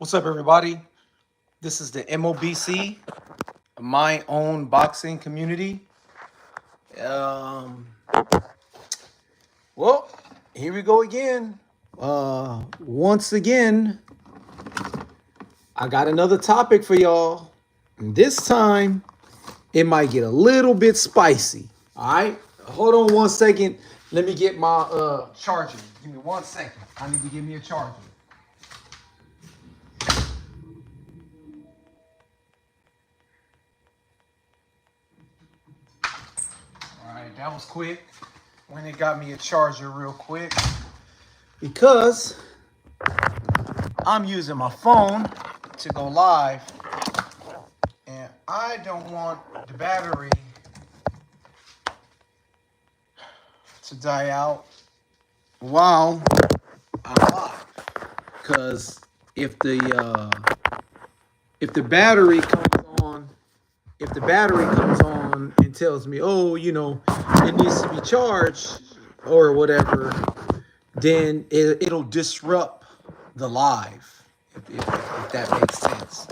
What's up, everybody? This is the MOBC, my own boxing community. Um, well, here we go again. Once again, I got another topic for y'all. And this time, it might get a little bit spicy. All right, hold on one second. Let me get my charger. Give me 1 second. I need to give me a charger. All right, that was quick. When it got me a charger real quick because I'm using my phone to go live and I don't want the battery to die out while I'm live. Because if the battery comes on, and tells me, oh, it needs to be charged or whatever, then it'll disrupt the live. If that makes sense,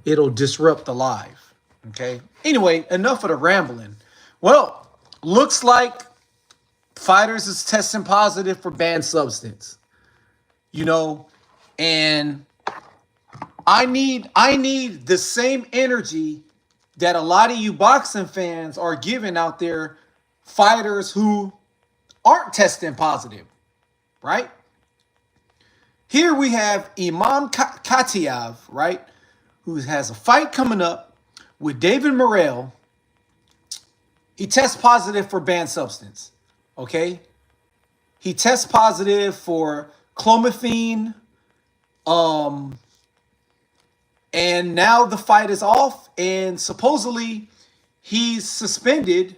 it'll disrupt the live. Okay. Anyway, enough of the rambling. Well, looks like fighters is testing positive for banned substance. And I need the same energy that a lot of you boxing fans are giving out there, fighters who aren't testing positive, right? Here we have Imam Khataev, right, who has a fight coming up with David Morrell. He tests positive for banned substance, okay? He tests positive for clomiphene, and now the fight is off, and supposedly he's suspended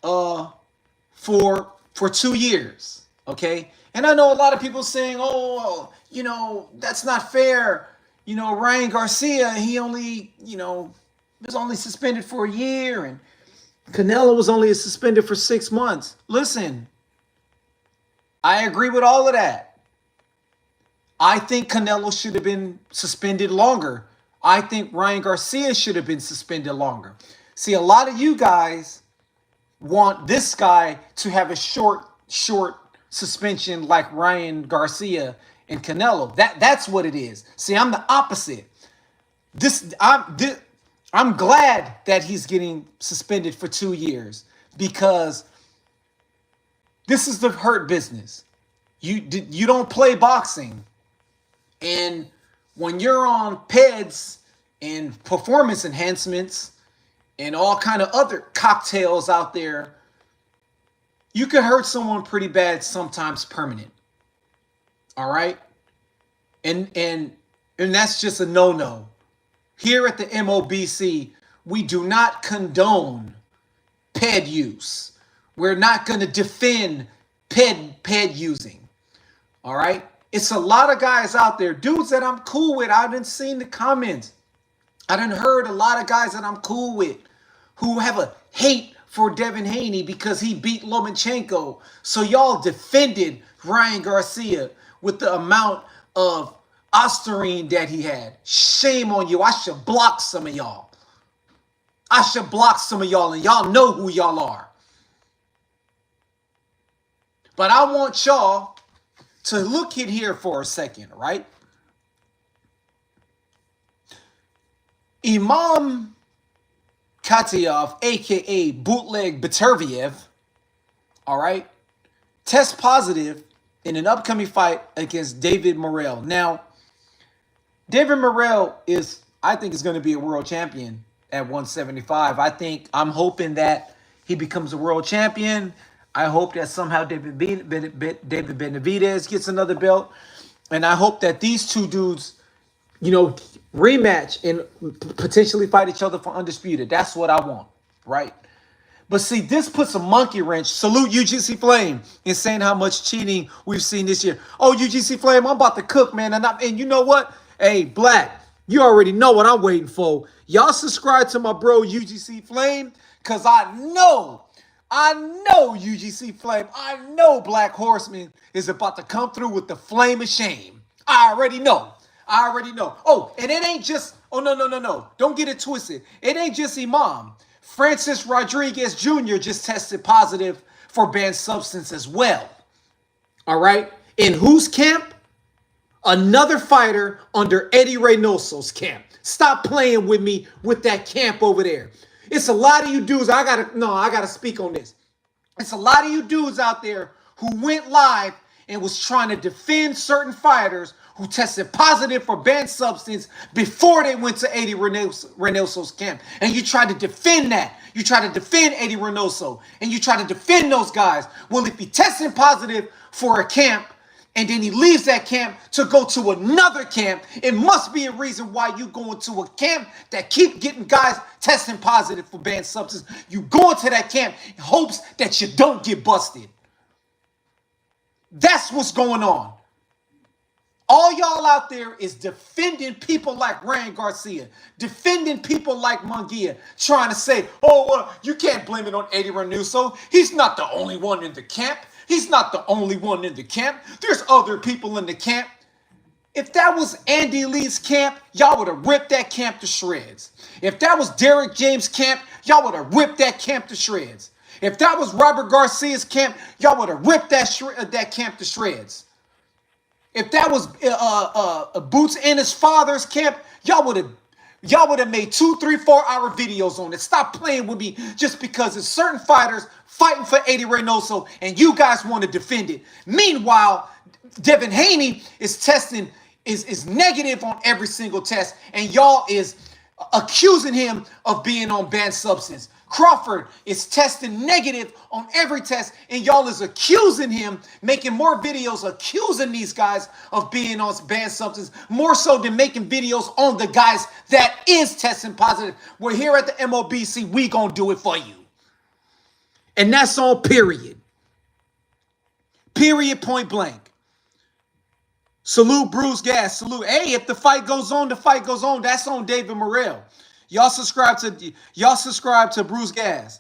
for 2 years. Okay. And I know a lot of people saying, oh, that's not fair. Ryan Garcia, he only, was only suspended for a year, and Canelo was only suspended for 6 months. Listen, I agree with all of that. I think Canelo should have been suspended longer. I think Ryan Garcia should have been suspended longer. See, a lot of you guys want this guy to have a short suspension like Ryan Garcia and Canelo. That's what it is. See, I'm the opposite. I'm glad that he's getting suspended for 2 years because this is the hurt business. You don't play boxing. And when you're on PEDs and performance enhancements and all kind of other cocktails out there, you can hurt someone pretty bad, sometimes permanent. All right? And that's just a no-no. Here at the MOBC, we do not condone PED use. We're not going to defend PED using. All right? It's a lot of guys out there, dudes that I'm cool with. I done seen the comments. I done heard a lot of guys that I'm cool with who have a hate for Devin Haney because he beat Lomachenko. So y'all defended Ryan Garcia with the amount of Ostarine that he had. Shame on you. I should block some of y'all. And y'all know who y'all are. But I want y'all to look in here for a second, right? Imam Khataev, a.k.a. Bootleg Baterviev, all right, test positive in an upcoming fight against David Morrell. Now, David Morrell I think is going to be a world champion at 175. I'm hoping that he becomes a world champion. I hope that somehow David Benavidez gets another belt. And I hope that these two dudes, rematch and potentially fight each other for undisputed. That's what I want, right? But see, this puts a monkey wrench. Salute UGC Flame in saying how much cheating we've seen this year. Oh, UGC Flame, I'm about to cook, man. And you know what? Hey, Black, you already know what I'm waiting for. Y'all subscribe to my bro UGC Flame, because I know UGC Flame. I know Black Horseman is about to come through with the flame of shame. I already know. I already know. Oh, and it ain't just, oh, no. Don't get it twisted. It ain't just Imam. Francis Rodriguez Jr. just tested positive for banned substance as well. All right? In whose camp? Another fighter under Eddie Reynoso's camp. Stop playing with me with that camp over there. It's a lot of you dudes. I gotta speak on this. It's a lot of you dudes out there who went live and was trying to defend certain fighters who tested positive for banned substance before they went to Eddie Reynoso's camp. And you tried to defend that. You tried to defend Eddie Reynoso. And you tried to defend those guys. Well, if he tested positive for a camp, and then he leaves that camp to go to another camp, it must be a reason why you going to a camp that keep getting guys testing positive for banned substance. You go into that camp in hopes that you don't get busted. That's what's going on. All y'all out there is defending people like Ryan Garcia, defending people like Munguia, trying to say, oh, well, you can't blame it on Eddie Reynoso. He's not the only one in the camp. He's not the only one in the camp. There's other people in the camp. If that was Andy Lee's camp, y'all would have ripped that camp to shreds. If that was Derek James' camp, y'all would have ripped that camp to shreds. If that was Robert Garcia's camp, y'all would have ripped that camp to shreds. If that was Boots and his father's camp, y'all would have made 2, 3, 4-hour videos on it. Stop playing with me just because it's certain fighters fighting for Eddie Reynoso and you guys want to defend it. Meanwhile, Devin Haney is testing, is negative on every single test, and y'all is accusing him of being on banned substance. Crawford is testing negative on every test, and y'all is accusing him, making more videos accusing these guys of being on banned substance, more so than making videos on the guys that is testing positive. We're here at the MOBC. We gonna do it for you. And that's on period. Period, point blank. Salute Bruce Gas. Salute. Hey, if the fight goes on, the fight goes on. That's on David Morrell. Y'all subscribe to Bruce Gas.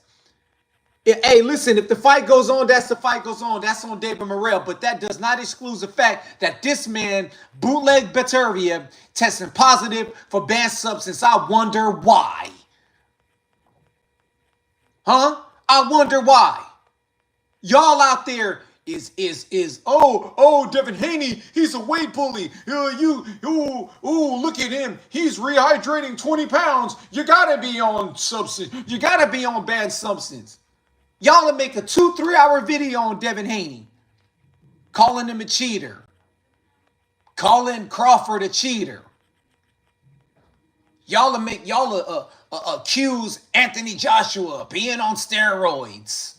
Hey, listen, if the fight goes on, that's the fight goes on. That's on David Morrell. But that does not exclude the fact that this man, Bootleg Batavia, testing positive for banned substance. I wonder why. Huh? I wonder why. Y'all out there is Devin Haney, he's a weight bully. Look at him. He's rehydrating 20 pounds. You gotta be on substance. You gotta be on banned substance. Y'all will make a 2, 3-hour video on Devin Haney, calling him a cheater, calling Crawford a cheater. Y'all accuse Anthony Joshua of being on steroids.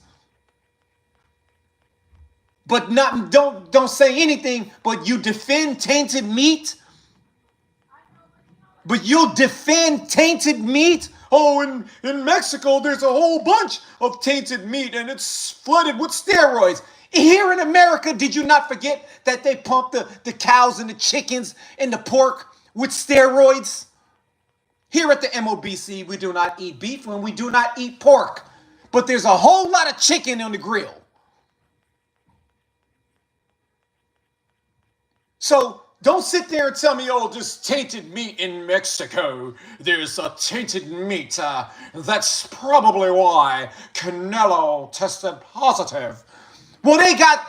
But don't say anything, but you defend tainted meat? But you'll defend tainted meat? Oh, in Mexico, there's a whole bunch of tainted meat, and it's flooded with steroids. Here in America, did you not forget that they pump the cows and the chickens and the pork with steroids? Here at the MOBC, we do not eat beef and we do not eat pork. But there's a whole lot of chicken on the grill. So don't sit there and tell me, oh, there's tainted meat in Mexico. There's a tainted meat. That's probably why Canelo tested positive. Well, they got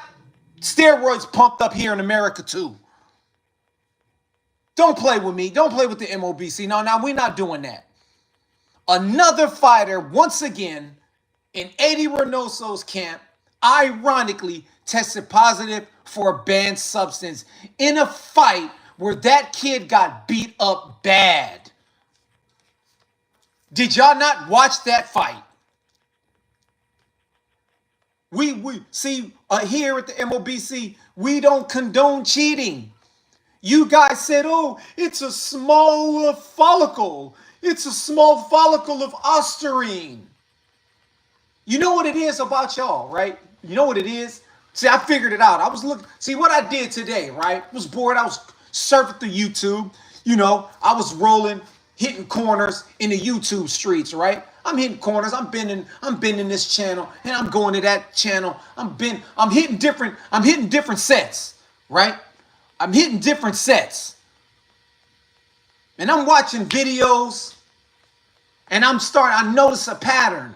steroids pumped up here in America too. Don't play with me. Don't play with the MOBC. No, we're not doing that. Another fighter, once again, in Eddie Reynoso's camp, ironically tested positive for a banned substance in a fight where that kid got beat up bad. Did y'all not watch that fight? We see here at the MOBC, we don't condone cheating. You guys said, oh, it's a small follicle. It's a small follicle of ostarine. You know what it is about y'all, right? You know what it is? See, I figured it out. I was looking. See, what I did today, right? I was bored. I was surfing through YouTube. You know, I was rolling, hitting corners in the YouTube streets, right? I'm hitting corners. I'm bending this channel, and I'm going to that channel. I'm hitting different sets, right? I'm hitting different sets. And I'm watching videos and I notice a pattern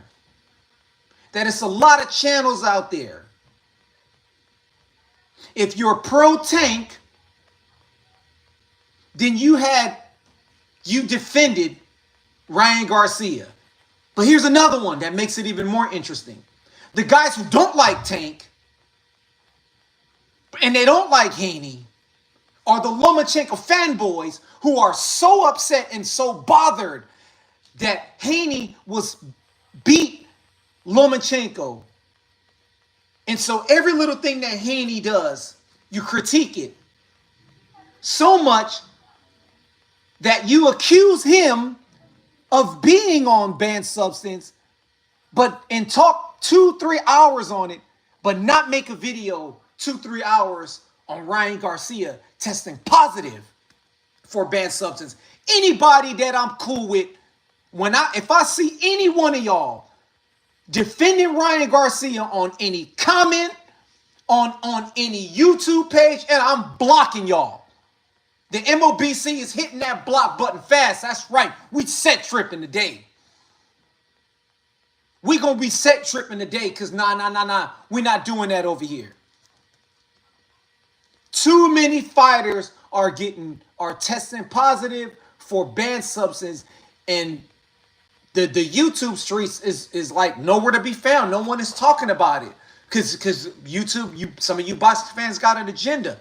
that it's a lot of channels out there. If you're pro Tank, then you defended Ryan Garcia. But here's another one that makes it even more interesting. The guys who don't like Tank and they don't like Haney are the Lomachenko fanboys who are so upset and so bothered that Haney beat Lomachenko. And so every little thing that Haney does, you critique it so much that you accuse him of being on banned substance, and talk 2-3 hours on it, but not make a video 2-3 hours on Ryan Garcia testing positive for banned substance. Anybody that I'm cool with, if I see any one of y'all defending Ryan Garcia on any comment, on any YouTube page, and I'm blocking y'all. The MOBC is hitting that block button fast. That's right. We set tripping today. We gonna be set tripping today because nah. We're not doing that over here. Too many fighters are testing positive for banned substance, and the YouTube streets is like nowhere to be found. No one is talking about it because YouTube, some of you boxing fans got an agenda.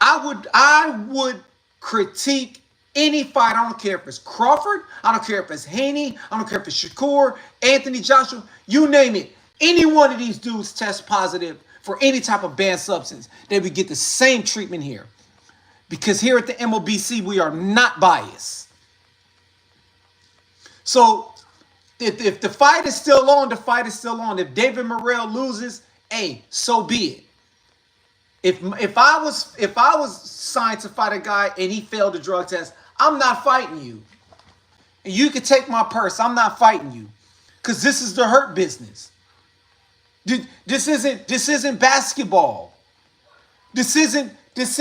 I would critique any fight. I don't care if it's Crawford. I don't care if it's Haney. I don't care if it's Shakur, Anthony Joshua, you name it. Any one of these dudes test positive for any type of banned substance, they would get the same treatment here. Because here at the MOBC, we are not biased. So if the fight is still on, the fight is still on. If David Morrell loses, hey, so be it. If I was signed to fight a guy and he failed the drug test, I'm not fighting you. And you can take my purse. I'm not fighting you. Because this is the hurt business. This isn't basketball. This isn't table,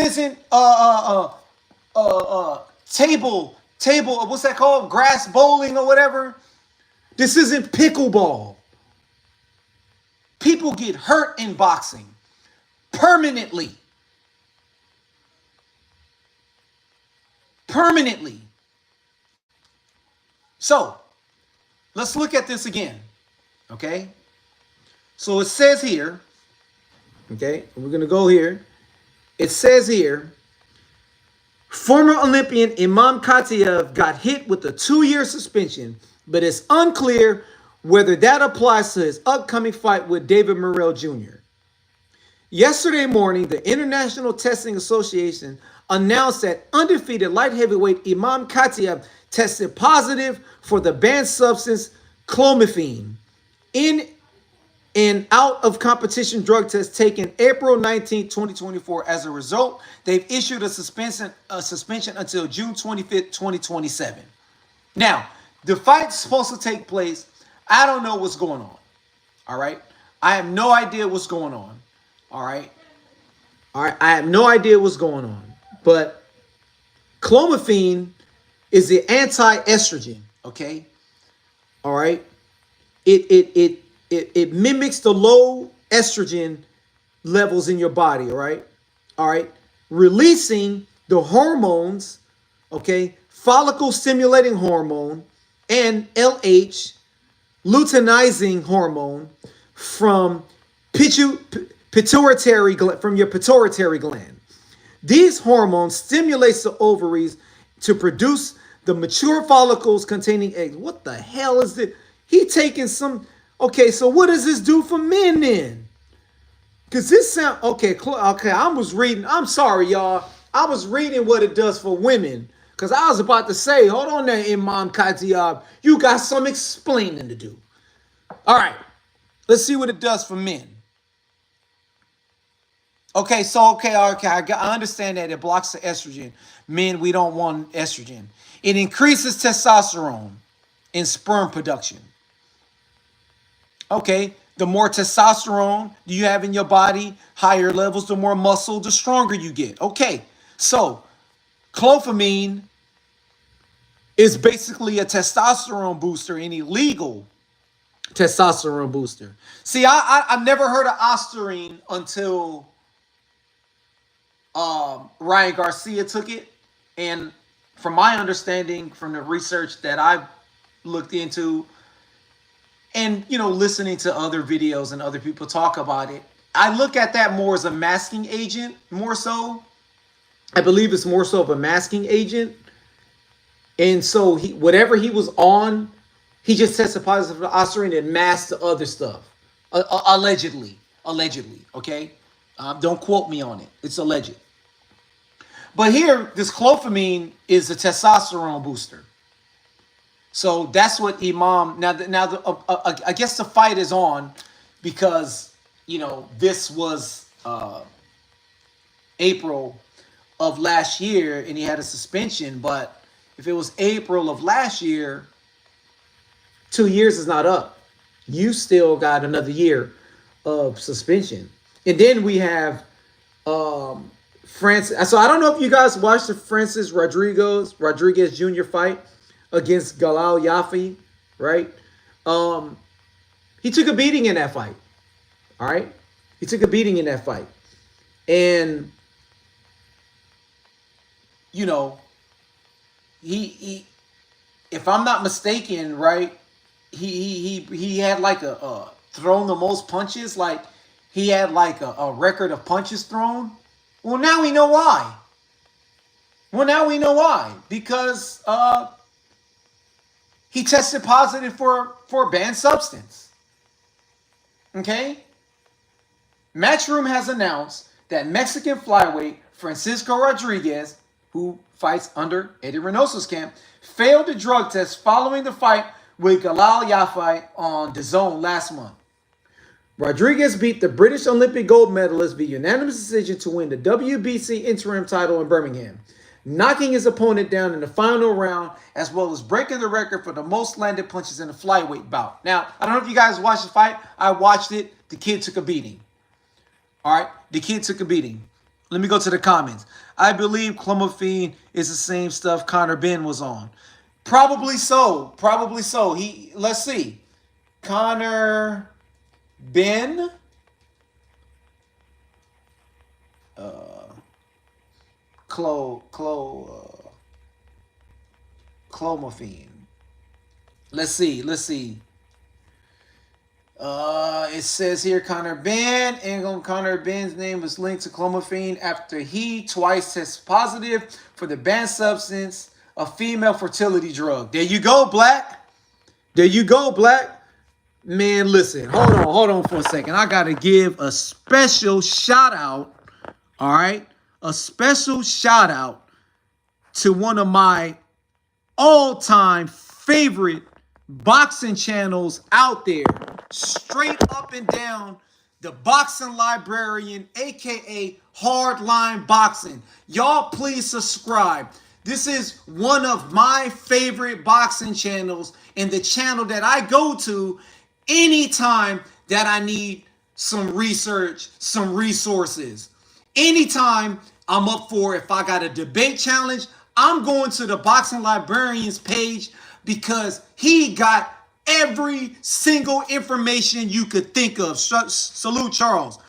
what's that called? Grass bowling or whatever. This isn't pickleball. People get hurt in boxing. Permanently. So, let's look at this again. Okay? So it says here, okay, we're going to go here. It says here, former Olympian Imam Khataev got hit with a 2-year suspension, but it's unclear whether that applies to his upcoming fight with David Morrell Jr. Yesterday morning, the International Testing Association announced that undefeated light heavyweight Imam Khataev tested positive for the banned substance clomiphene in an out-of-competition drug test taken April 19, 2024. As a result, they've issued a suspension until June 25th, 2027. Now, the fight's supposed to take place. I don't know what's going on. All right? I have no idea what's going on. All right. I have no idea what's going on. But clomiphene is the anti-estrogen. Okay. All right. It mimics the low estrogen levels in your body. All right. All right. Releasing the hormones. Okay. Follicle stimulating hormone and LH, luteinizing hormone from pituitary gland, from your pituitary gland. These hormones stimulates the ovaries to produce the mature follicles containing eggs. What the hell is this? He taking some. Okay, so what does this do for men then? Because this sound okay. I was reading. I'm sorry, y'all. I was reading what it does for women. Because I was about to say, hold on there, Imam Khataev. You got some explaining to do. All right, let's see what it does for men. Okay, I understand that it blocks the estrogen. Men, we don't want estrogen. It increases testosterone in sperm production. Okay, the more testosterone you have in your body, higher levels, the more muscle, the stronger you get. Okay, so clomiphene is basically a testosterone booster, an illegal testosterone booster. See, I've never heard of Ostarine until Ryan Garcia took it, and from my understanding, from the research that I've looked into, and listening to other videos and other people talk about it, I look at that more as a masking agent, more so. I believe it's more so of a masking agent. And so whatever he was on, he just tested positive for Ostarine and masked the other stuff. Allegedly. Allegedly. Okay? Don't quote me on it. It's alleged. But here, this clofamine is a testosterone booster. So that's what Imam. I guess the fight is on because this was April of last year, and he had a suspension. But if it was April of last year, 2 years is not up. You still got another year of suspension, and then we have Francis. So I don't know if you guys watched the Francis Rodriguez Jr. fight against Galal Yafi, right? He took a beating in that fight. All right, he took a beating in that fight, and he if I'm not mistaken, right, he had like a thrown the most punches, like he had like a record of punches thrown. Well, now we know why. Because he tested positive for a banned substance. Okay? Matchroom has announced that Mexican flyweight Francisco Rodriguez, who fights under Eddie Reynoso's camp, failed the drug test following the fight with Galal Yafi on DAZN last month. Rodriguez beat the British Olympic gold medalist via unanimous decision to win the WBC interim title in Birmingham, knocking his opponent down in the final round, as well as breaking the record for the most landed punches in a flyweight bout. Now, I don't know if you guys watched the fight. I watched it. The kid took a beating. All right? The kid took a beating. Let me go to the comments. I believe clomiphene is the same stuff Conor Benn was on. Probably so. Let's see. Conor Benn. Clomiphene. Let's see. It says here Conor Benn, and Conor Benn's name was linked to clomiphene after he twice tested positive for the banned substance, a female fertility drug. There you go, Black. Man, listen, hold on for a second. I gotta give a special shout out. All right, a special shout out to one of my all-time favorite boxing channels out there, straight up and down, the Boxing Librarian, aka Hardline Boxing. Y'all please subscribe. This is one of my favorite boxing channels, and the channel that I go to anytime that I need some research, some resources. Anytime I'm up for, if I got a debate challenge, I'm going to the Boxing Librarian's page because he got every single information you could think of. Salute, Charles.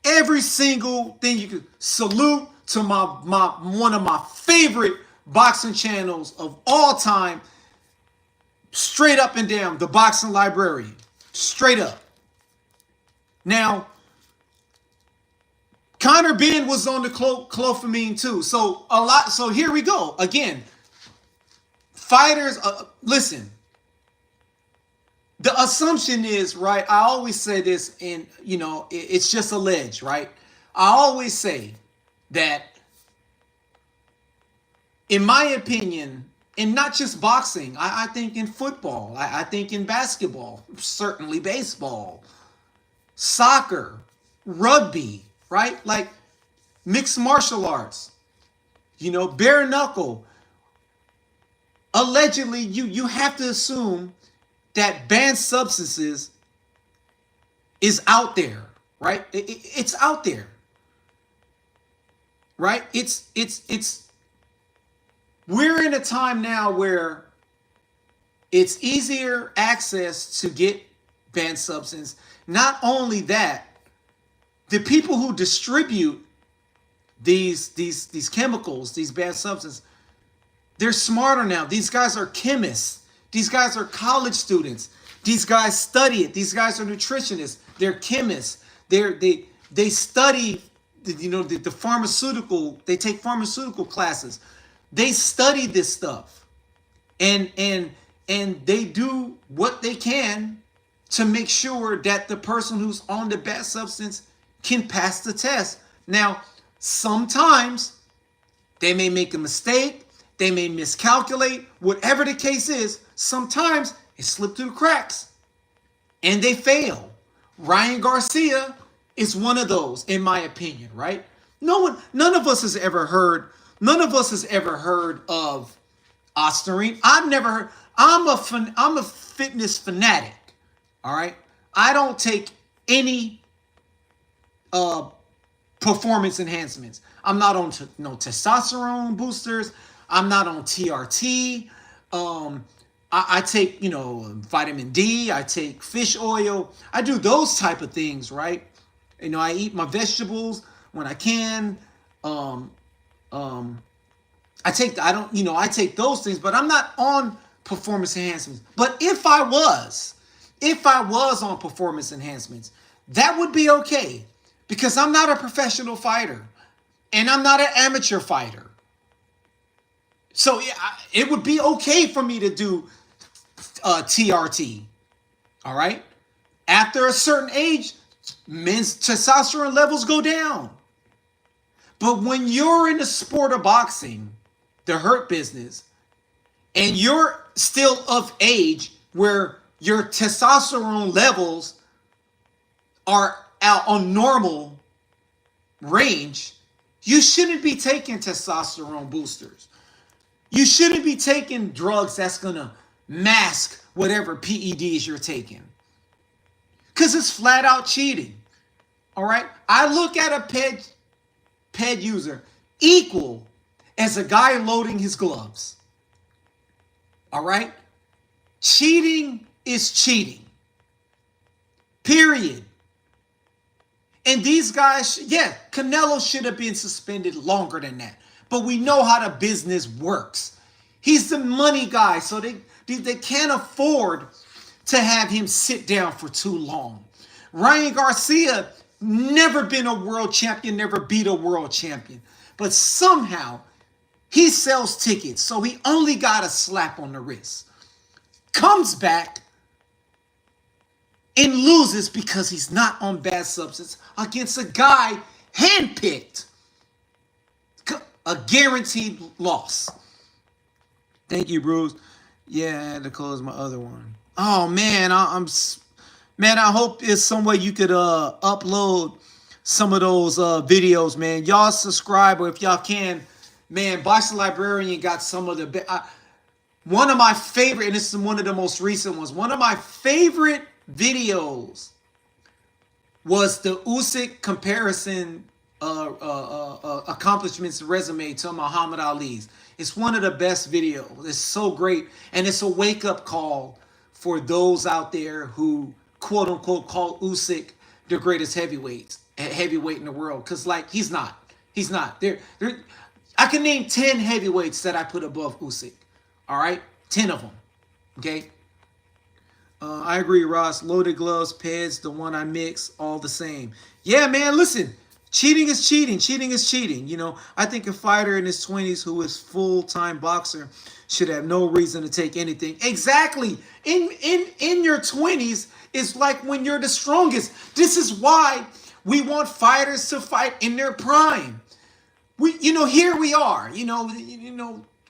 Every single thing you could. Salute to my one of my favorite boxing channels of all time. Straight up and down, the Boxing Librarian. Straight up. Now, Conor Benn was on the clofamine too. So here we go. Again, fighters, listen. The assumption is, right, I always say this, and, it's just alleged, right? I always say that, in my opinion, and not just boxing, I think in football, I think in basketball, certainly baseball, soccer, rugby, right? Like mixed martial arts, bare knuckle. Allegedly, you have to assume that banned substances is out there, right? It's out there, right? It's we're in a time now where it's easier access to get banned substance. Not only that, the people who distribute these chemicals, these banned substances, they're smarter now. These guys are chemists. These guys are college students. These guys study it. These guys are nutritionists. They're chemists. They study, the pharmaceutical. They take pharmaceutical classes. They study this stuff, and they do what they can to make sure that the person who's on the bad substance can pass the test. Now, sometimes they may make a mistake. They may miscalculate. Whatever the case is, sometimes it slipped through the cracks and they fail. Ryan Garcia is one of those, in my opinion, right? None of us has ever heard of Ostarine. I've never heard. I'm a fitness fanatic. All right. I don't take any performance enhancements. I'm not on no testosterone boosters. I'm not on TRT. I take, vitamin D. I take fish oil. I do those type of things, right? I eat my vegetables when I can. I take those things, but I'm not on performance enhancements. But if I was on performance enhancements, that would be okay, because I'm not a professional fighter and I'm not an amateur fighter. So it would be okay for me to do TRT. All right. After a certain age, men's testosterone levels go down. But when you're in the sport of boxing, the hurt business, and you're still of age where your testosterone levels are out on normal range, you shouldn't be taking testosterone boosters. You shouldn't be taking drugs that's going to mask whatever PEDs you're taking, because it's flat out cheating. All right. I look at a ped user equal as a guy loading his gloves. All right. Cheating is cheating. Period. And these guys, Canelo should have been suspended longer than that. But we know how the business works. He's the money guy, so they can't afford to have him sit down for too long. Ryan Garcia, never been a world champion, never beat a world champion. But somehow he sells tickets, so he only got a slap on the wrist. Comes back and loses because he's not on bad substance against a guy handpicked. A guaranteed loss. Thank you, Bruce. Yeah, I had to close my other one. Oh man, I hope there's some way you could upload some of those videos, man. Y'all subscribe, or if y'all can, man. Boxing Librarian got some of the one of my favorite, and this is one of the most recent ones. One of my favorite videos was the Usyk comparison accomplishments resume to Muhammad Ali's. It's one of the best videos. It's so great, and it's a wake-up call for those out there who quote unquote call Usyk the greatest heavyweight in the world, because he's not. There I can name 10 heavyweights that I put above Usyk. All right, 10 of them. Okay. I agree, Ross. Loaded gloves, pads, the one I mix, all the same. Yeah, man. Listen. Cheating is cheating. Cheating is cheating. I think a fighter in his 20s who is full-time boxer should have no reason to take anything. Exactly. In your 20s is like when you're the strongest. This is why we want fighters to fight in their prime. Here we are.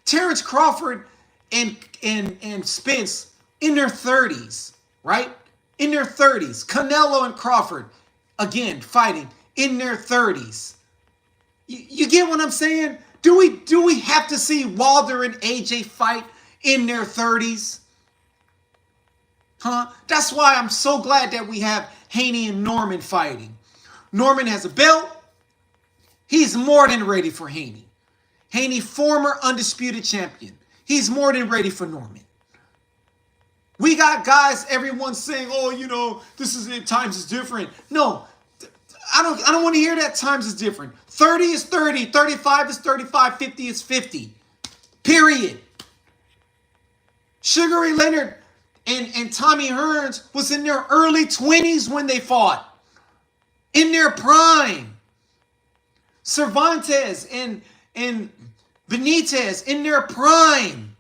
Terrence Crawford and Spence in their 30s, right? In their 30s. Canelo and Crawford, again, fighting in their 30s. You get what I'm saying? Do we have to see Wilder and AJ fight in their 30s? Huh? That's why I'm so glad that we have Haney and Norman fighting. Norman has a belt. He's more than ready for Haney. Haney, former undisputed champion. He's more than ready for Norman. We got guys, everyone saying, oh, you know, this is it, times is different. No, I don't want to hear that times is different. 30 is 30, 35 is 35, 50 is 50. Period. Sugar Ray Leonard and Tommy Hearns was in their early 20s when they fought. In their prime. Cervantes and Benitez in their prime.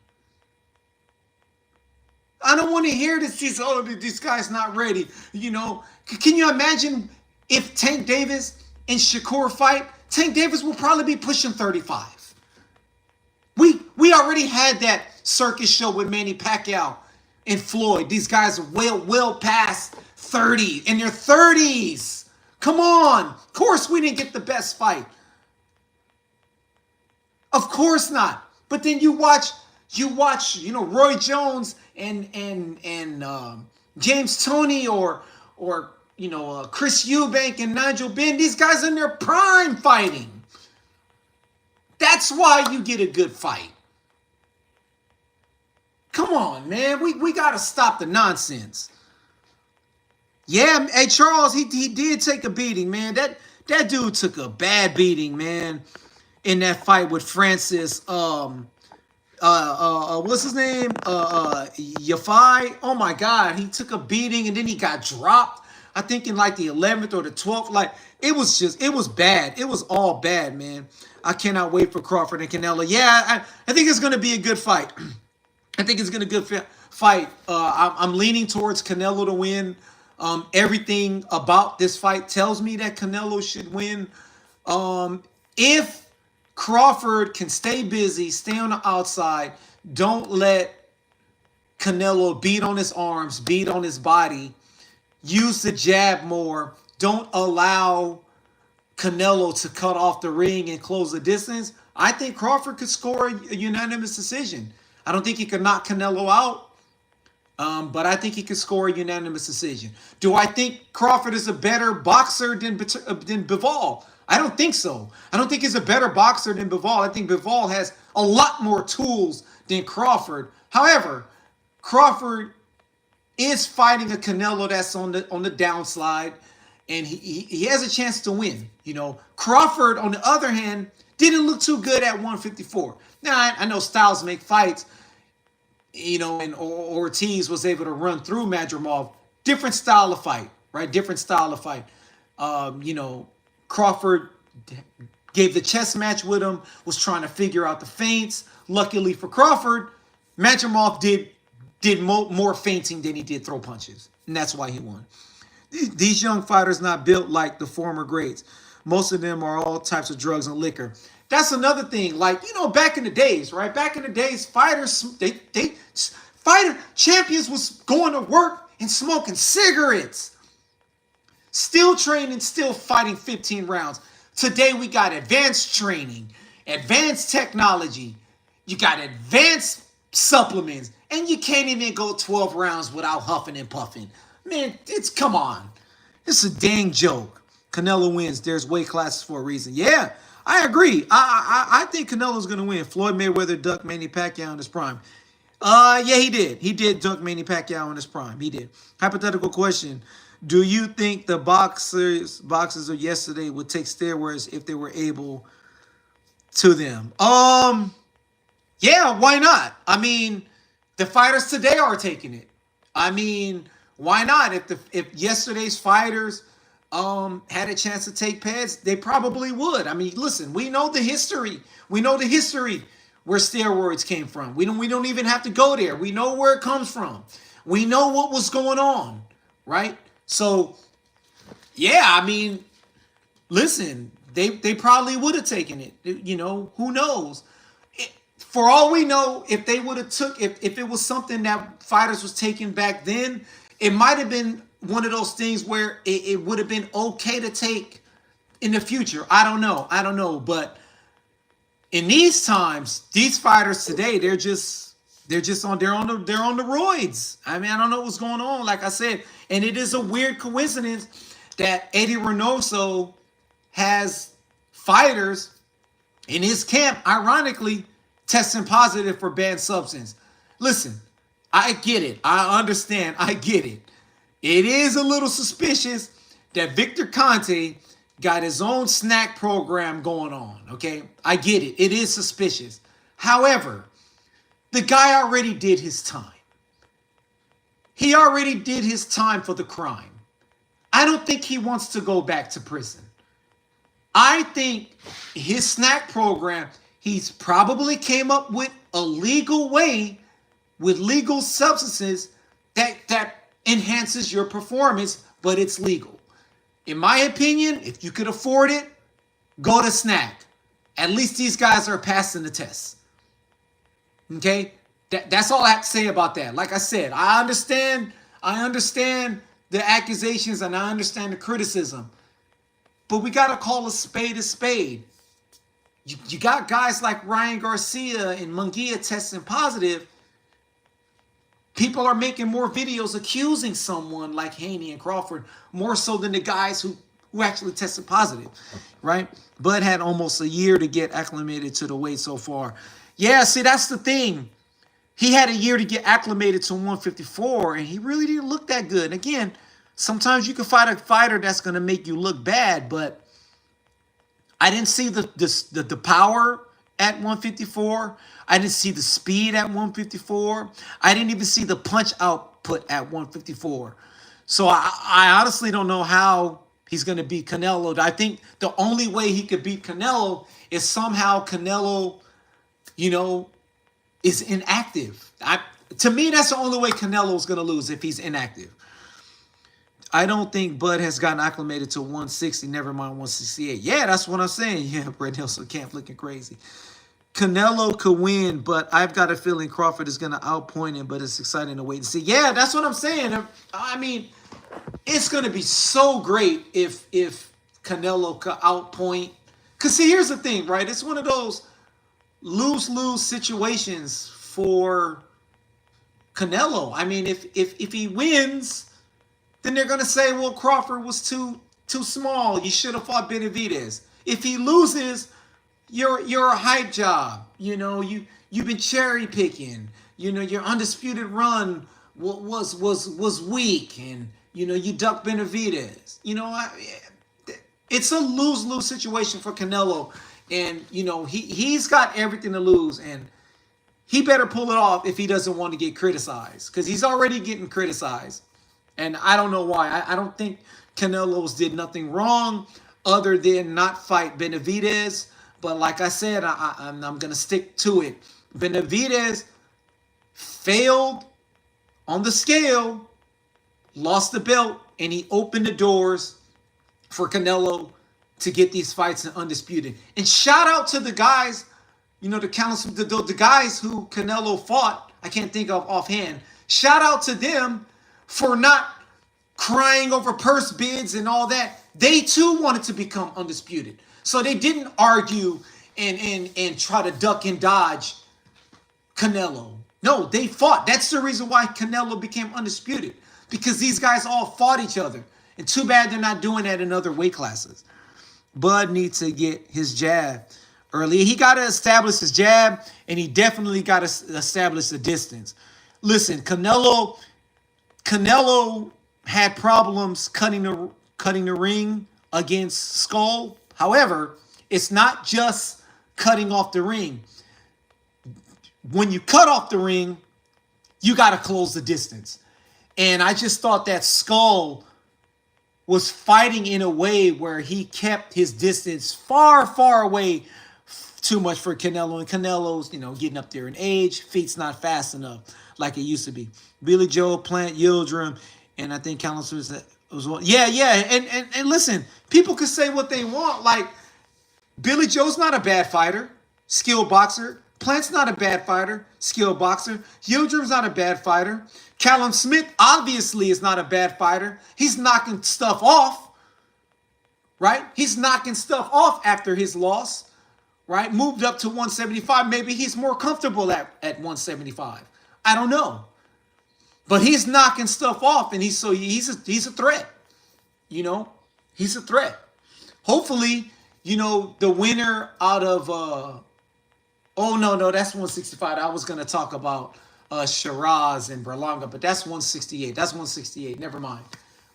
I don't want to hear this guy's not ready. You know, can you imagine if Tank Davis and Shakur fight? Tank Davis will probably be pushing 35. We already had that circus show with Manny Pacquiao and Floyd. These guys are well past 30, in their 30s. Come on. Of course we didn't get the best fight. Of course not. But then you watch, you know, Roy Jones and James Toney or you know, Chris Eubank and Nigel Benn. These guys in their prime fighting. That's why you get a good fight. Come on, man. We got to stop the nonsense. Yeah, hey, Charles, he did take a beating, man. That dude took a bad beating, man, in that fight with Francis, what's his name? Yafai. Oh my God, he took a beating and then he got dropped. I think in like the 11th or the 12th. Like it was bad. It was all bad, man. I cannot wait for Crawford and Canelo. Yeah, I think it's gonna be a good fight. I think it's gonna be a good fight. I'm leaning towards Canelo to win. Everything about this fight tells me that Canelo should win. If Crawford can stay busy, stay on the outside, don't let Canelo beat on his arms, beat on his body, use the jab more, don't allow Canelo to cut off the ring and close the distance, I think Crawford could score a unanimous decision. I don't think he could knock Canelo out, but I think he could score a unanimous decision. Do I think Crawford is a better boxer than Bivol? I don't think so. I don't think he's a better boxer than Bivol. I think Bivol has a lot more tools than Crawford. However, Crawford is fighting a Canelo that's on the downslide, and he has a chance to win. You know, Crawford, on the other hand, didn't look too good at 154. Now, I know styles make fights, you know, and Ortiz was able to run through Madrimov. Different style of fight, right? Different style of fight. You know, Crawford gave the chess match with him, was trying to figure out the feints. Luckily for Crawford, Madrimov did more feinting than he did throw punches, and that's why he won. These young fighters not built like the former greats. Most of them are all types of drugs and liquor. That's another thing. Like, you know, back in the days, right? Back in the days, fighter champions was going to work and smoking cigarettes. Still training, still fighting 15 rounds. Today we got advanced training, advanced technology. You got advanced supplements, and you can't even go 12 rounds without huffing and puffing. Man, come on. It's a dang joke. Canelo wins. There's weight classes for a reason. Yeah, I agree. I think Canelo's going to win. Floyd Mayweather ducked Manny Pacquiao in his prime. Yeah, he did. He did duck Manny Pacquiao in his prime. He did. Hypothetical question. Do you think the boxers of yesterday would take steroids if they were able to them? Yeah, why not? I mean, the fighters today are taking it. I mean, why not? If yesterday's fighters had a chance to take pads, they probably would. I mean, listen, we know the history. We know the history where steroids came from. We don't even have to go there. We know where it comes from. We know what was going on, right? So, yeah, I mean, listen, they probably would have taken it. You know, who knows? For all we know, if they would have if it was something that fighters was taking back then, it might have been one of those things where it would have been okay to take in the future. I don't know. But in these times, these fighters today, they're on the roids. I mean, I don't know what's going on. Like I said, and it is a weird coincidence that Eddie Reynoso has fighters in his camp, ironically, testing positive for banned substance. Listen, I get it. I understand. I get it. It is a little suspicious that Victor Conte got his own snack program going on, okay? I get it. It is suspicious. However, the guy already did his time. He already did his time for the crime. I don't think he wants to go back to prison. I think his snack program, he's probably came up with a legal way with legal substances that enhances your performance, but it's legal. In my opinion, if you could afford it, go to snack. At least these guys are passing the test. Okay? That's all I have to say about that. Like I said, I understand the accusations and I understand the criticism. But we got to call a spade a spade. You got guys like Ryan Garcia and Munguia testing positive. People are making more videos accusing someone like Haney and Crawford more so than the guys who actually tested positive, right? Bud had almost a year to get acclimated to the weight so far. Yeah, see, that's the thing. He had a year to get acclimated to 154, and he really didn't look that good. And again, sometimes you can fight a fighter that's going to make you look bad, but I didn't see the power at 154. I didn't see the speed at 154. I didn't even see the punch output at 154. So I honestly don't know how he's going to beat Canelo. I think the only way he could beat Canelo is somehow Canelo, is inactive. To me, that's the only way Canelo's going to lose, if he's inactive. I don't think Bud has gotten acclimated to 160, never mind 168. Yeah, that's what I'm saying. Yeah, Brett Nelson camp looking crazy. Canelo could win, but I've got a feeling Crawford is going to outpoint him, but it's exciting to wait and see. Yeah, that's what I'm saying. I mean, it's going to be so great if Canelo could outpoint. Because, see, here's the thing, right? It's one of those lose-lose situations for Canelo. I mean, if he wins, then they're going to say, well, Crawford was too small. You should have fought Benavidez. If he loses, you're a hype job. You've been cherry picking. Your undisputed run was weak, and you ducked Benavidez. It's a lose-lose situation for Canelo, and he's got everything to lose, and he better pull it off if he doesn't want to get criticized, because he's already getting criticized. And I don't know why. I don't think Canelo's did nothing wrong other than not fight Benavidez. But like I said, I'm going to stick to it. Benavidez failed on the scale, lost the belt, and he opened the doors for Canelo to get these fights in undisputed. And shout out to the guys, the guys who Canelo fought. I can't think of offhand. Shout out to them for not crying over purse bids and all that. They too wanted to become undisputed. So they didn't argue and try to duck and dodge Canelo. No, they fought. That's the reason why Canelo became undisputed. Because these guys all fought each other. And too bad they're not doing that in other weight classes. Bud needs to get his jab early. He got to establish his jab, and he definitely got to establish the distance. Listen, Canelo had problems cutting the ring against Skull. However, it's not just cutting off the ring. When you cut off the ring, you got to close the distance. And I just thought that Skull was fighting in a way where he kept his distance far, far away, too much for Canelo. And Canelo's, getting up there in age. Feet's not fast enough like it used to be. Billy Joe, Plant, Yildirim, and I think Callum was one. Yeah. And listen, people could say what they want. Like, Billy Joe's not a bad fighter, skilled boxer. Plant's not a bad fighter, skilled boxer. Yildirim's not a bad fighter. Callum Smith obviously is not a bad fighter. He's knocking stuff off, right? He's knocking stuff off after his loss, right? Moved up to 175. Maybe he's more comfortable at 175. I don't know. But he's knocking stuff off, and he's a threat. He's a threat. Hopefully, the winner out of oh no, that's 165. I was gonna talk about Shiraz and Berlanga, but that's 168. That's 168. Never mind.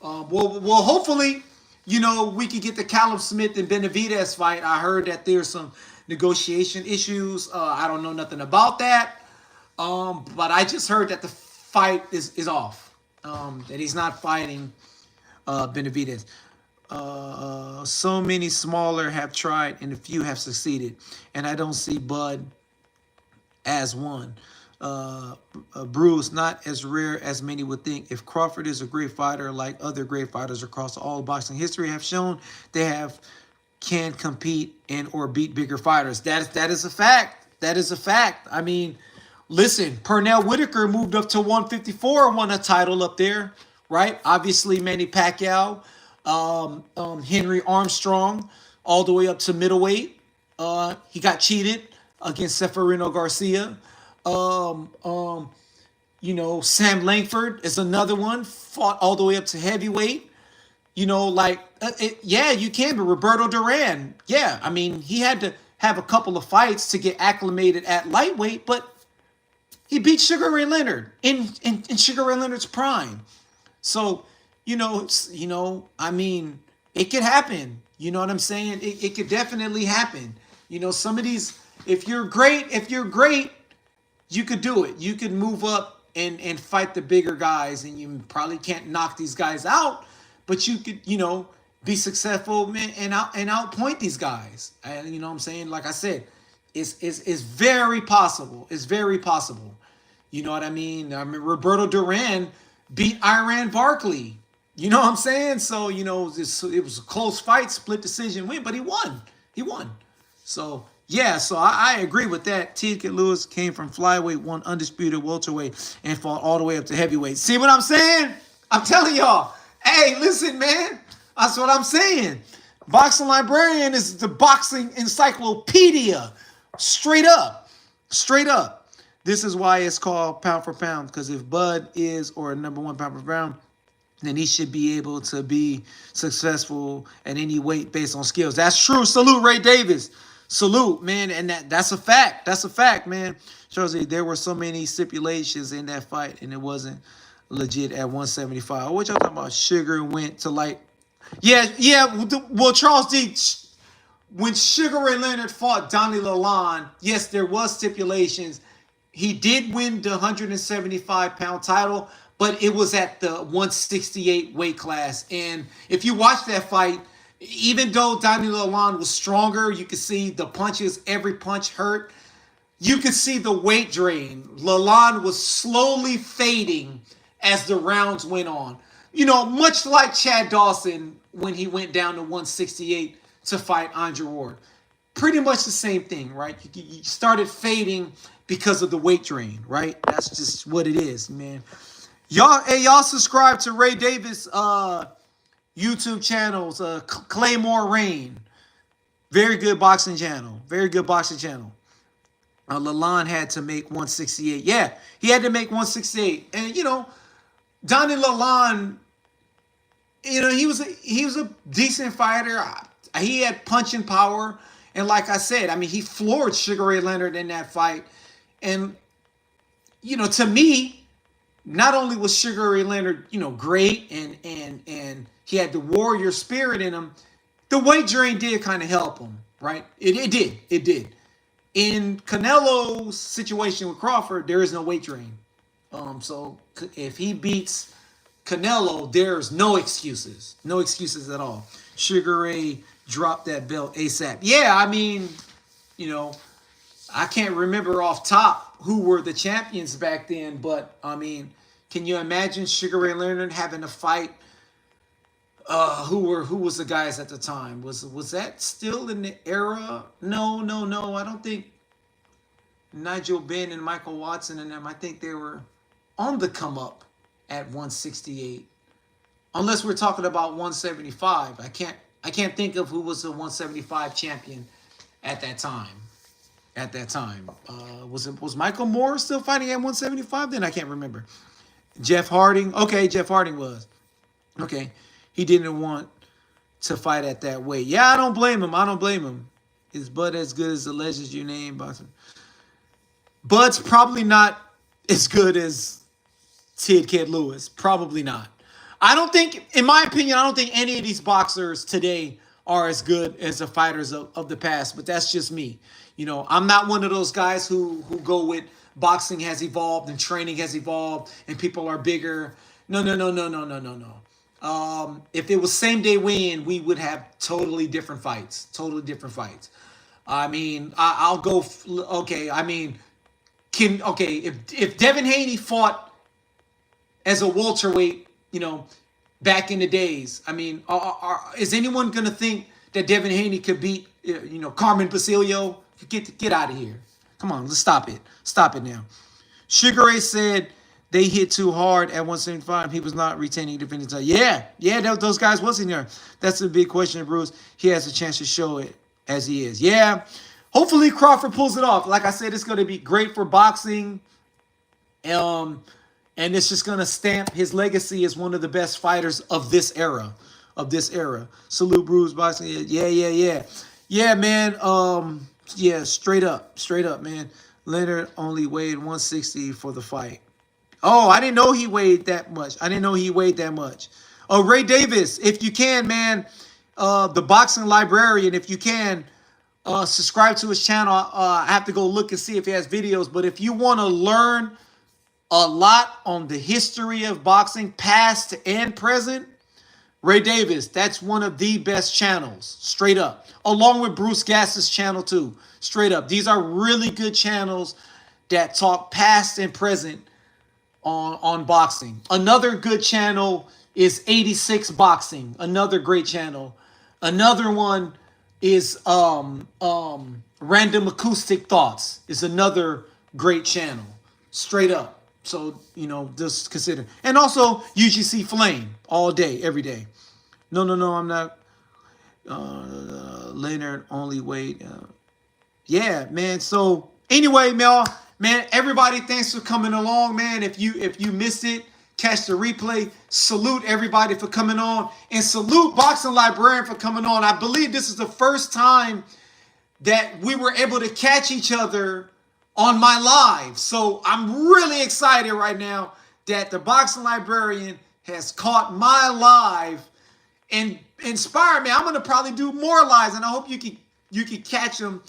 Well, hopefully, we could get the Callum Smith and Benavidez fight. I heard that there's some negotiation issues. I don't know nothing about that. But I just heard that the fight is off. That he's not fighting Benavidez. So many smaller have tried and a few have succeeded, and I don't see Bud as one. Bruce, not as rare as many would think. If Crawford is a great fighter, like other great fighters across all boxing history have shown, they can compete and or beat bigger fighters. That is a fact. That is a fact. I mean, listen, Pernell Whitaker moved up to 154 and won a title up there, right? Obviously, Manny Pacquiao, Henry Armstrong, all the way up to middleweight. He got cheated against Seferino Garcia. Sam Langford is another one, fought all the way up to heavyweight. You can, but Roberto Duran, yeah, I mean, he had to have a couple of fights to get acclimated at lightweight, but he beat Sugar Ray Leonard in Sugar Ray Leonard's prime. So, I mean, it could happen. You know what I'm saying? It could definitely happen. Some of these, if you're great, you could do it. You could move up and fight the bigger guys, and you probably can't knock these guys out, but you could, be successful, man, and outpoint these guys. And you know what I'm saying? Like I said, it's very possible. It's very possible. You know what I mean? Roberto Duran beat Iran Barkley. You know what I'm saying? So, it was a close fight, split decision win, but he won. He won. So, yeah, so I agree with that. T.K. Lewis came from flyweight, won undisputed welterweight, and fought all the way up to heavyweight. See what I'm saying? I'm telling y'all. Hey, listen, man. That's what I'm saying. Boxing Librarian is the boxing encyclopedia. Straight up. Straight up. This is why it's called pound for pound, because if Bud is or number one pound for pound, then he should be able to be successful at any weight based on skills. That's true. Salute Ray Davis. Salute, man. And that's a fact. That's a fact, man. Shows you there were so many stipulations in that fight, and it wasn't legit at 175. What y'all talking about? Sugar went to well, Charles D. When Sugar Ray Leonard fought Donnie Lalonde, yes, there was stipulations. He did win the 175-pound title, but it was at the 168 weight class. And if you watch that fight, even though Donnie Lalonde was stronger, you could see the punches, every punch hurt. You could see the weight drain. Lalonde was slowly fading as the rounds went on. Much like Chad Dawson when he went down to 168 to fight Andre Ward. Pretty much the same thing, right? You started fading because of the weight drain, right? That's just what it is, man. Y'all subscribe to Ray Davis YouTube channels, Claymore Rain. Very good boxing channel. Very good boxing channel. Lalonde had to make 168. Yeah, he had to make 168. And, Donnie Lalonde, he was a decent fighter. He had punching power. And like I said, I mean, he floored Sugar Ray Leonard in that fight. And, to me, not only was Sugar Ray Leonard, great and he had the warrior spirit in him, the weight drain did kind of help him, right? It did. It did. In Canelo's situation with Crawford, there is no weight drain. So if he beats Canelo, there's no excuses. No excuses at all. Sugar Ray dropped that belt ASAP. Yeah, I mean, I can't remember off top who were the champions back then, but I mean, can you imagine Sugar Ray Leonard having to fight? Who was the guys at the time? Was that still in the era? No. I don't think Nigel Benn and Michael Watson and them. I think they were on the come up at 168. Unless we're talking about 175. I can't think of who was the 175 champion at that time. Was Michael Moore still fighting at 175 then? I can't remember. Jeff Harding. Okay, Jeff Harding was. Okay. He didn't want to fight at that weight. Yeah, I don't blame him. I don't blame him. Is Bud as good as the legends you named? Bud's probably not as good as Kid Lewis. Probably not. I don't think, in my opinion, I don't think any of these boxers today are as good as the fighters of the past. But that's just me. You know, I'm not one of those guys who go with boxing has evolved and training has evolved and people are bigger. No, no, no, no, no, no, no, no. If it was same day win, we would have totally different fights. Totally different fights. I mean, I'll go. Okay, I mean, if Devin Haney fought as a welterweight, you know, back in the days, I mean, is anyone gonna think that Devin Haney could beat, you know, Carmen Basilio? Get out of here. Come on, let's stop it. Stop it now. Sugar Ray said they hit too hard at 175. He was not retaining defending title. Yeah, those guys was in there. That's a big question, Bruce. He has a chance to show it as he is. Yeah, hopefully Crawford pulls it off. Like I said, it's going to be great for boxing. And it's just going to stamp his legacy as one of the best fighters of this era. Salute, Bruce Boxing. Yeah, man. Yeah, straight up, man. Leonard only weighed 160 for the fight. Oh, I didn't know he weighed that much. Ray Davis, if you can, man, the Boxing Librarian, if you can, subscribe to his channel. I have to go look and see if he has videos. But if you want to learn a lot on the history of boxing, past and present, Ray Davis, that's one of the best channels, straight up. Along with Bruce Gass's channel too, straight up. These are really good channels that talk past and present on boxing. Another good channel is 86 Boxing, another great channel. Another one is Random Acoustic Thoughts, is another great channel, straight up. So, you know, just consider. And also UGC Flame all day, every day. No, I'm not. Leonard only wait. Yeah, man. So anyway, man, everybody, thanks for coming along, man. If you missed it, catch the replay. Salute everybody for coming on, and salute Boxing Librarian for coming on. I believe this is the first time that we were able to catch each other on my live. So I'm really excited right now that the Boxing Librarian has caught my live and inspired me. I'm going to probably do more lives, and I hope you can catch them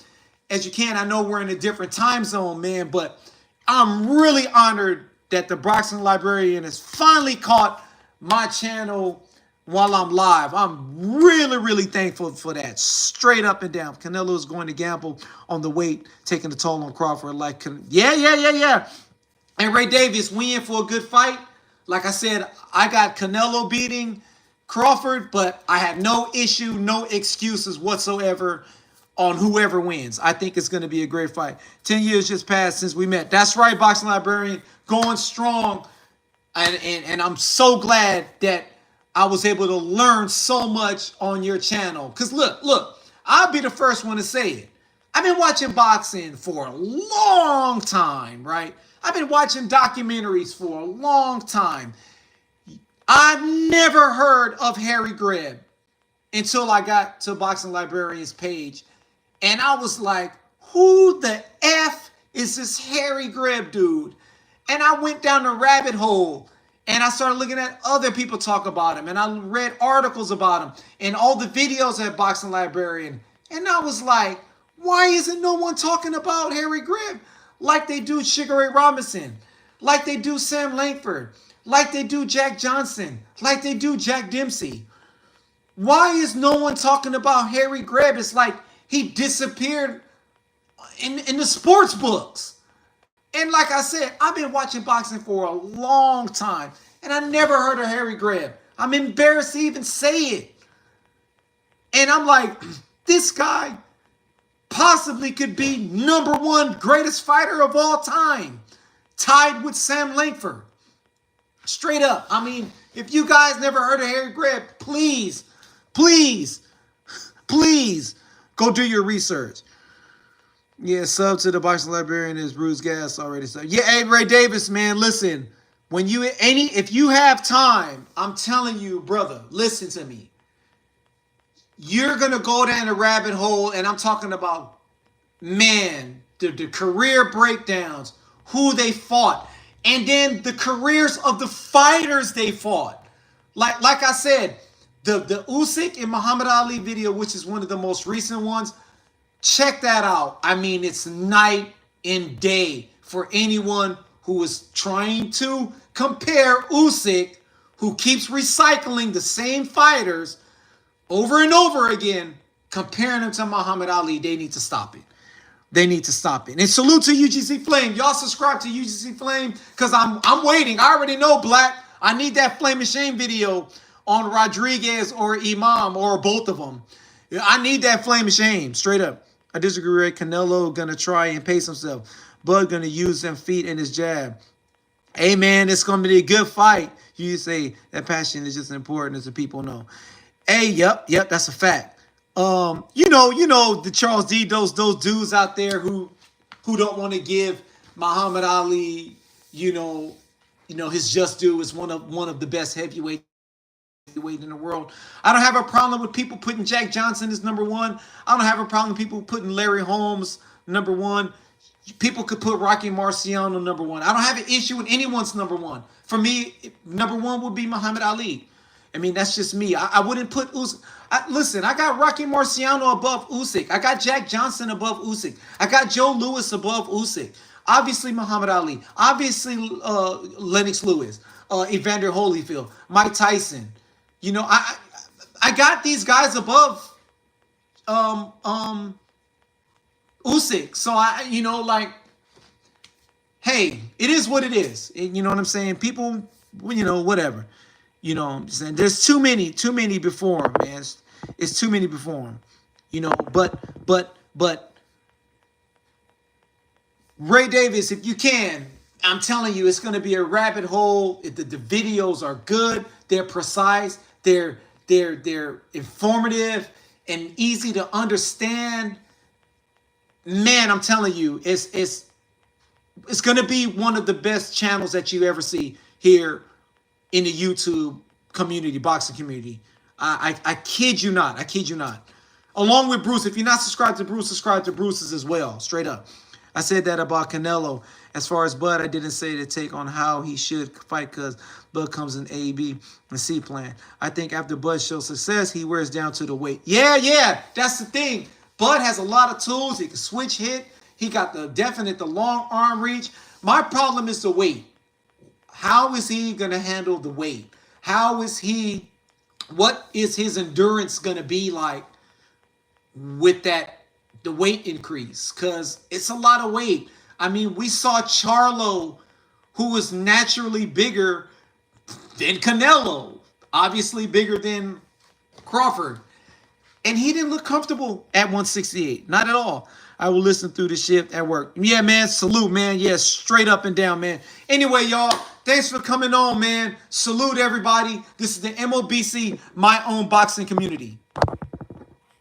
as you can. I know we're in a different time zone, man, but I'm really honored that the Boxing Librarian has finally caught my channel while I'm live. I'm really, really thankful for that. Straight up and down. Canelo's going to gamble on the weight, taking the toll on Crawford. Yeah. And Ray Davis, we in for a good fight. Like I said, I got Canelo beating Crawford, but I have no issue, no excuses whatsoever on whoever wins. I think it's going to be a great fight. 10 years just passed since we met. That's right, Boxing Librarian, going strong. And I'm so glad that I was able to learn so much on your channel. Because look, I'll be the first one to say it. I've been watching boxing for a long time, right? I've been watching documentaries for a long time. I've never heard of Harry Greb until I got to Boxing Librarian's page. And I was like, who the F is this Harry Greb dude? And I went down the rabbit hole. And I started looking at other people talk about him. And I read articles about him. And all the videos at Boxing Librarian. And I was like, why isn't no one talking about Harry Greb? Like they do Sugar Ray Robinson. Like they do Sam Langford. Like they do Jack Johnson. Like they do Jack Dempsey. Why is no one talking about Harry Greb? It's like he disappeared in the sports books. And like I said, I've been watching boxing for a long time, and I never heard of Harry Greb. I'm embarrassed to even say it. And I'm like, this guy possibly could be #1 greatest fighter of all time, tied with Sam Langford. Straight up. I mean, if you guys never heard of Harry Greb, please go do your research. Yeah, sub to the Boxing Librarian is Bruce Gas already sub. Yeah, hey, Ray Davis, man, listen. If you have time, I'm telling you, brother, listen to me. you're going to go down a rabbit hole, and I'm talking about, man, the career breakdowns, who they fought, and then the careers of the fighters they fought. Like I said, the Usyk and Muhammad Ali video, which is one of the most recent ones, check that out. I mean, it's night and day for anyone who is trying to compare Usyk, who keeps recycling the same fighters over and over again, comparing them to Muhammad Ali. They need to stop it. They need to stop it. And salute to UGC Flame. Y'all subscribe to UGC Flame because I'm waiting. I already know, Black. I need that Flame and Shame video on Rodriguez or Imam or both of them. I need that Flame and Shame. Straight up. I disagree with Canelo. Gonna try and pace himself. Bud gonna use them feet and his jab. Hey, man, it's gonna be a good fight. You say that passion is just as important as the people know. Hey, yep, that's a fact. You know, the Charles D, those dudes out there who don't want to give Muhammad Ali, you know, his just due is one of the best heavyweight in the world. I don't have a problem with people putting Jack Johnson as number one. I don't have a problem with people putting Larry Holmes number one. People could put Rocky Marciano number one. I don't have an issue with anyone's number one. For me, number one would be Muhammad Ali. I mean, that's just me. I wouldn't put Usyk. Listen, I got Rocky Marciano above Usyk. I got Jack Johnson above Usyk. I got Joe Louis above Usyk. Obviously, Muhammad Ali. Obviously, Lennox Lewis. Evander Holyfield. Mike Tyson. You know, I got these guys above Usyk. So, hey, it is what it is. You know what I'm saying? People, whatever. You know what I'm saying? There's too many before him, man. It's too many before him. You know, but Ray Davis, if you can, I'm telling you, it's going to be a rabbit hole. The videos are good. They're precise. They're informative and easy to understand. Man, I'm telling you, it's going to be one of the best channels that you ever see here in the YouTube community, boxing community. I kid you not. I kid you not. Along with Bruce, if you're not subscribed to Bruce, subscribe to Bruce's as well. Straight up. I said that about Canelo. As far as Bud, I didn't say to take on how he should fight because Bud comes in A, B, and C plan. I think after Bud shows success, he wears down to the weight. Yeah. That's the thing. Bud has a lot of tools. He can switch hit. He got the long arm reach. My problem is the weight. How is he going to handle the weight? What is his endurance going to be like with the weight increase? Because it's a lot of weight. I mean, we saw Charlo, who was naturally bigger than Canelo, obviously bigger than Crawford. And he didn't look comfortable at 168. Not at all. I will listen through the shift at work. Yeah, man. Salute, man. Yeah, straight up and down, man. Anyway, y'all, thanks for coming on, man. Salute, everybody. This is the MOBC, my own boxing community.